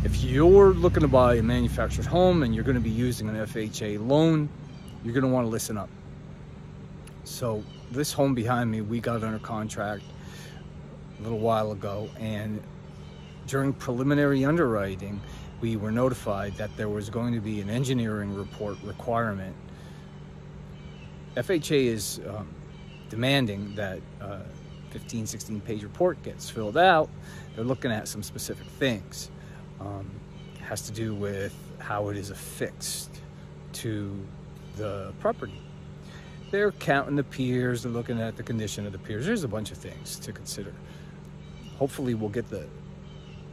If you're looking to buy a manufactured home and you're going to be using an FHA loan, you're going to want to listen up. So this home behind me, we got under contract a little while ago, and during preliminary underwriting, we were notified that there was going to be an engineering report requirement. FHA is demanding that 16 page report gets filled out. They're looking at some specific things. It has to do with how it is affixed to the property. They're counting the piers, they're looking at the condition of the piers. There's a bunch of things to consider. Hopefully we'll get the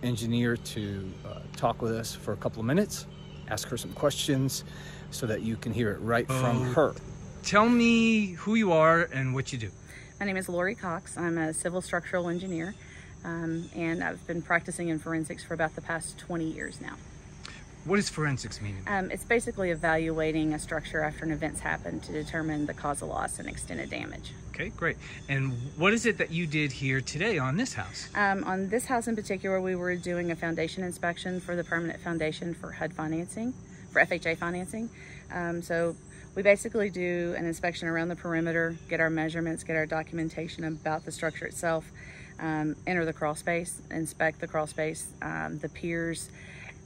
engineer to talk with us for a couple of minutes, ask her some questions so that you can hear it right from her. Tell me who you are and what you do. My name is Lori Cox. I'm a civil structural engineer, and I've been practicing in forensics for about the past 20 years now. What does forensics mean? It's basically evaluating a structure after an event's happened to determine the cause of loss and extent of damage. Okay, great. And what is it that you did here today on this house? On this house in particular, we were doing a foundation inspection for the permanent foundation for HUD financing, for FHA financing. So we basically do an inspection around the perimeter, get our measurements, get our documentation about the structure itself, enter the crawl space, inspect the crawl space, the piers,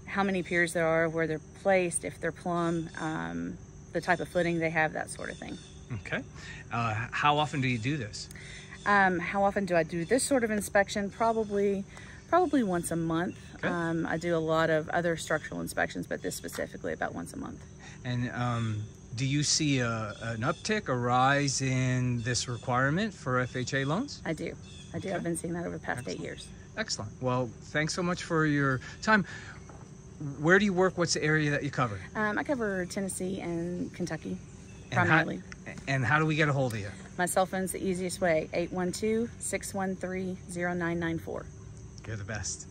how many piers there are, where they're placed, if they're plumb, the type of footing they have, that sort of thing. Okay. How often do you do this? How often do I do this sort of inspection? Probably once a month. Okay. I do a lot of other structural inspections, but this specifically about once a month. And do you see an uptick, a rise in this requirement for FHA loans? I do. Okay. I've been seeing that over the past Excellent. 8 years. Excellent. Well, thanks so much for your time. Where do you work? What's the area that you cover? I cover Tennessee and Kentucky, And primarily. And how do we get a hold of you? My cell phone's the easiest way, 812-613-0994. You're the best.